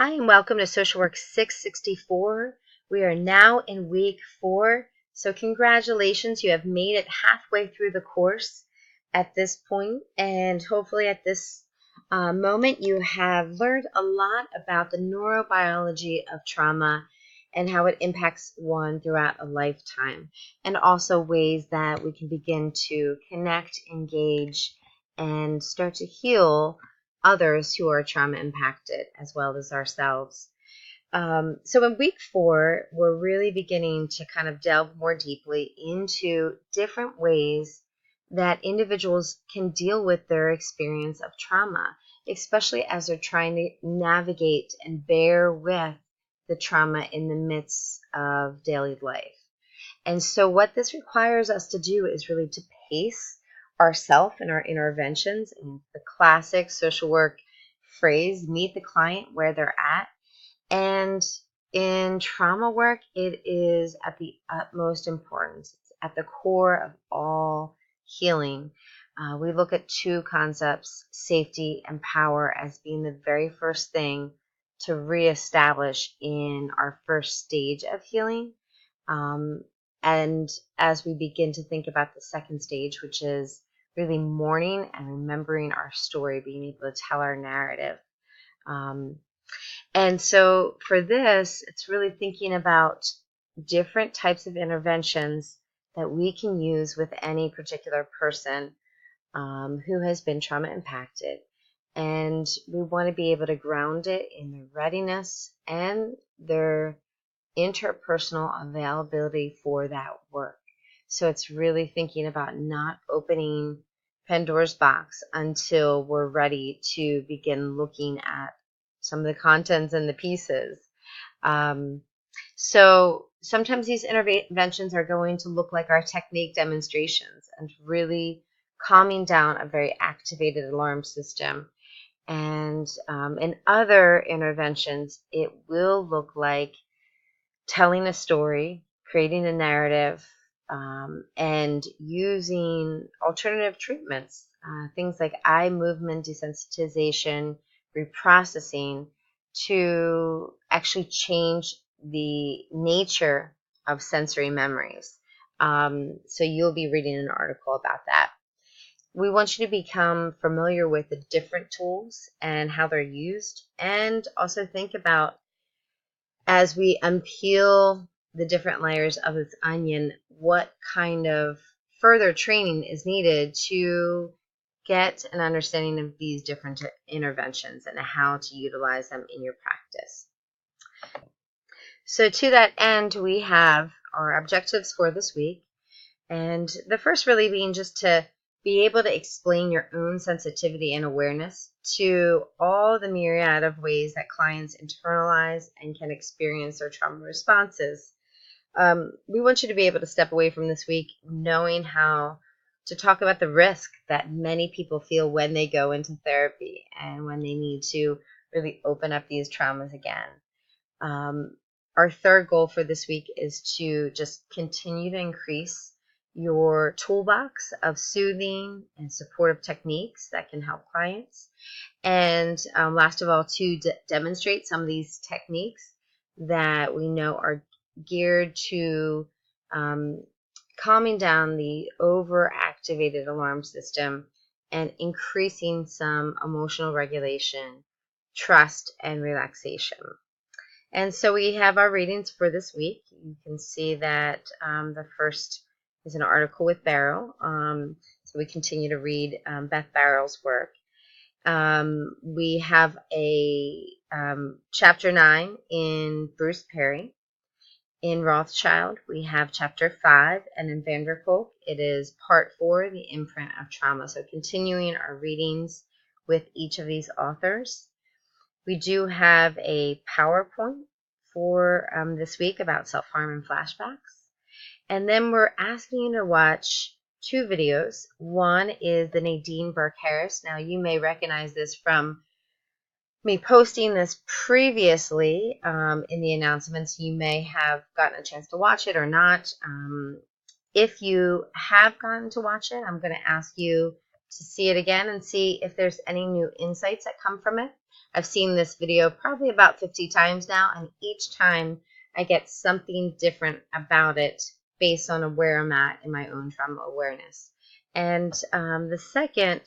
Hi, and welcome to Social Work 664. We are now in week 4, so congratulations, you have made it halfway through the course at this point, and hopefully at this moment you have learned a lot about the neurobiology of trauma and how it impacts one throughout a lifetime, and also ways that we can begin to connect, engage, and start to heal others who are trauma impacted as well as ourselves. So in week 4, we're really beginning to kind of delve more deeply into different ways that individuals can deal with their experience of trauma, especially as they're trying to navigate and bear with the trauma in the midst of daily life. And so what this requires us to do is really to pace ourselves and our interventions in the classic social work phrase, meet the client where they're at. And in trauma work, it is at the utmost importance. It's at the core of all healing. We look at two concepts, safety and power, as being the very first thing to reestablish in our first stage of healing. And as we begin to think about the second stage, which is really mourning and remembering our story, being able to tell our narrative. And so for this, it's really thinking about different types of interventions that we can use with any particular person who has been trauma impacted. And we want to be able to ground it in their readiness and their interpersonal availability for that work. So it's really thinking about not opening Pandora's box until we're ready to begin looking at some of the contents and the pieces. So sometimes these interventions are going to look like our technique demonstrations and really calming down a very activated alarm system. And in other interventions, it will look like telling a story, creating a narrative, and using alternative treatments, things like eye movement desensitization, reprocessing, to actually change the nature of sensory memories. So you'll be reading an article about that. We want you to become familiar with the different tools and how they're used, and also think about, as we unpeel the different layers of this onion, what kind of further training is needed to get an understanding of these different interventions and how to utilize them in your practice. So to that end, we have our objectives for this week. And the first really being just to be able to explain your own sensitivity and awareness to all the myriad of ways that clients internalize and can experience their trauma responses. We want you to be able to step away from this week knowing how to talk about the risk that many people feel when they go into therapy and when they need to really open up these traumas again. Our third goal for this week is to just continue to increase your toolbox of soothing and supportive techniques that can help clients. And last of all, to demonstrate some of these techniques that we know are geared to calming down the overactivated alarm system and increasing some emotional regulation, trust, and relaxation. And so we have our readings for this week. You can see that the first is an article with Barrow. So we continue to read Beth Barrow's work. We have a chapter 9 in Bruce Perry. In Rothschild, we have chapter 5, and in Van der Kolk, it is part 4, the imprint of trauma. So continuing our readings with each of these authors. We do have a PowerPoint for this week about self-harm and flashbacks. And then we're asking you to watch 2 videos. One is the Nadine Burke-Harris. Now, you may recognize this from me posting this previously in the announcements. You may have gotten a chance to watch it or not. If you have gotten to watch it, I'm going to ask you to see it again and see if there's any new insights that come from it. I've seen this video probably about 50 times now, and each time I get something different about it based on where I'm at in my own trauma awareness. And the second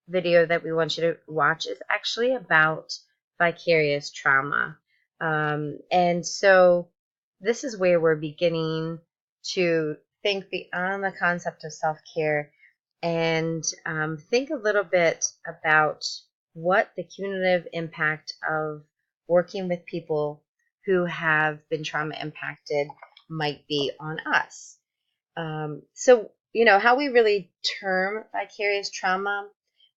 video that we want you to watch is actually about vicarious trauma. And so this is where we're beginning to think beyond the concept of self-care and think a little bit about what the cumulative impact of working with people who have been trauma impacted might be on us. So, how we really term vicarious trauma,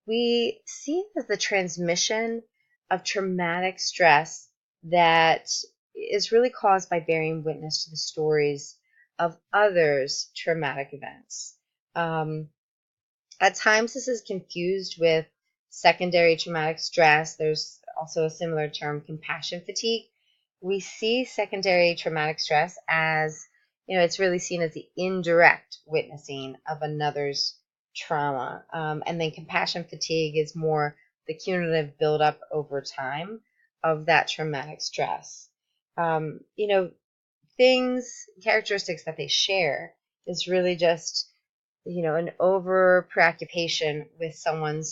we see it as the transmission of traumatic stress that is really caused by bearing witness to the stories of others' traumatic events. At times, this is confused with secondary traumatic stress. There's also a similar term, compassion fatigue. We see secondary traumatic stress as, it's really seen as the indirect witnessing of another's trauma. And then compassion fatigue is more the cumulative buildup over time of that traumatic stress. Characteristics that they share is really just an over preoccupation with someone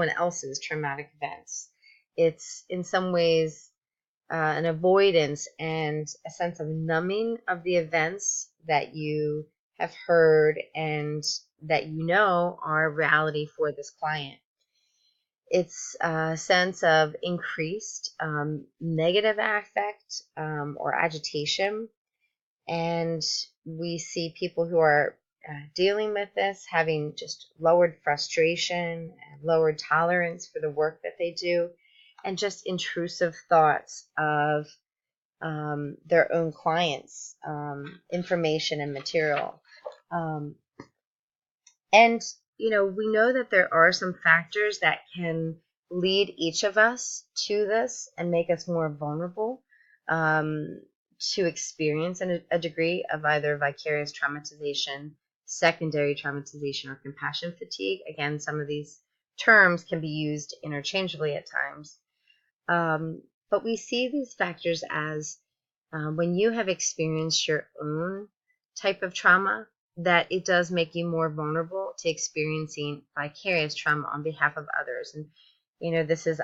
else's traumatic events. It's in some ways an avoidance and a sense of numbing of the events that you have heard and that are reality for this client. It's a sense of increased negative affect or agitation, and we see people who are dealing with this having just lowered frustration, lowered tolerance for the work that they do, and just intrusive thoughts of their own clients' information and material. And we know that there are some factors that can lead each of us to this and make us more vulnerable to experience a degree of either vicarious traumatization, secondary traumatization, or compassion fatigue. Again, some of these terms can be used interchangeably at times. But we see these factors as when you have experienced your own type of trauma, that it does make you more vulnerable to experiencing vicarious trauma on behalf of others. And, this is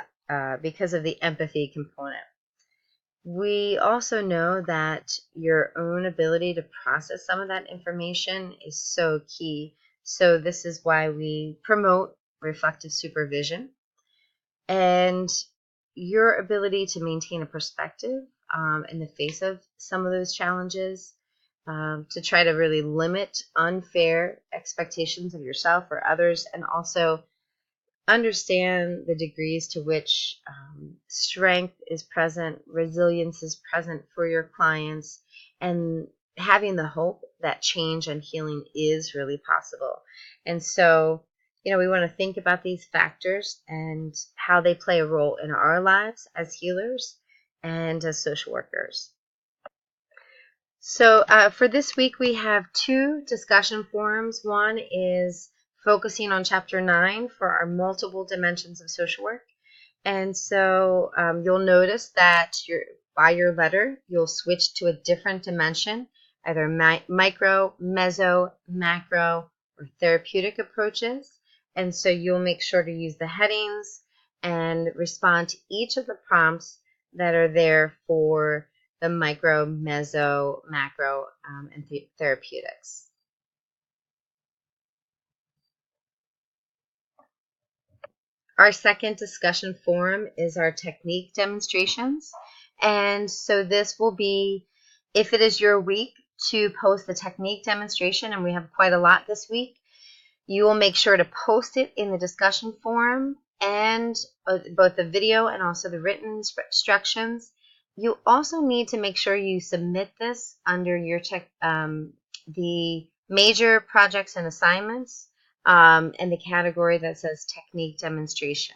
because of the empathy component. We also know that your own ability to process some of that information is so key. So this is why we promote reflective supervision. And your ability to maintain a perspective in the face of some of those challenges, to try to really limit unfair expectations of yourself or others, and also understand the degrees to which strength is present, resilience is present for your clients, and having the hope that change and healing is really possible. And so, we want to think about these factors and how they play a role in our lives as healers and as social workers. So for this week, we have 2 discussion forums. One is focusing on Chapter 9 for our multiple dimensions of social work. And so you'll notice that by your letter, you'll switch to a different dimension, either micro, meso, macro, or therapeutic approaches. And so you'll make sure to use the headings and respond to each of the prompts that are there for the micro, meso, macro, and therapeutics. Our second discussion forum is our technique demonstrations. And so this will be, if it is your week to post the technique demonstration, and we have quite a lot this week, you will make sure to post it in the discussion forum and both the video and also the written instructions. You also need to make sure you submit this under your the major projects and assignments in the category that says technique demonstration.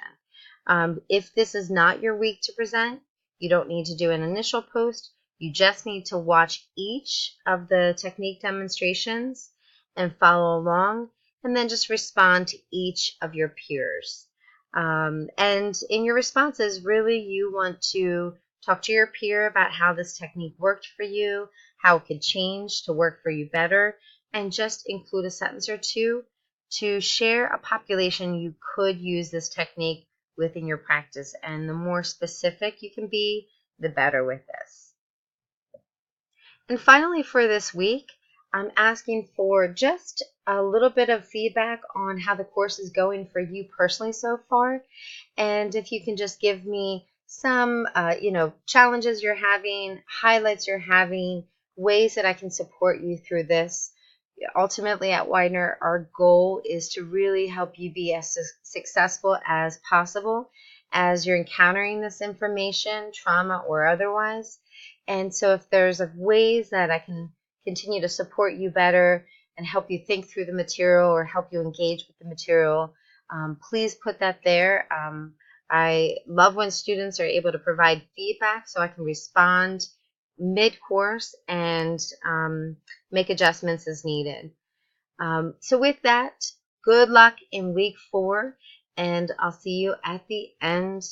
If this is not your week to present, you don't need to do an initial post. You just need to watch each of the technique demonstrations and follow along, and then just respond to each of your peers. And in your responses, really you want to talk to your peer about how this technique worked for you, how it could change to work for you better, and just include a sentence or two to share a population you could use this technique within your practice. And the more specific you can be, the better with this. And finally, for this week, I'm asking for just a little bit of feedback on how the course is going for you personally so far. And if you can just give me some, challenges you're having, highlights you're having, ways that I can support you through this. Ultimately, at Widener, our goal is to really help you be as successful as possible as you're encountering this information, trauma or otherwise. And so if there's ways that I can continue to support you better and help you think through the material or help you engage with the material, please put that there. I love when students are able to provide feedback so I can respond mid-course and make adjustments as needed. So with that, good luck in week 4, and I'll see you at the end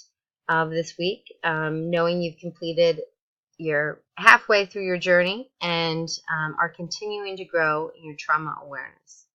of this week, knowing you've completed you're halfway through your journey and are continuing to grow in your trauma awareness.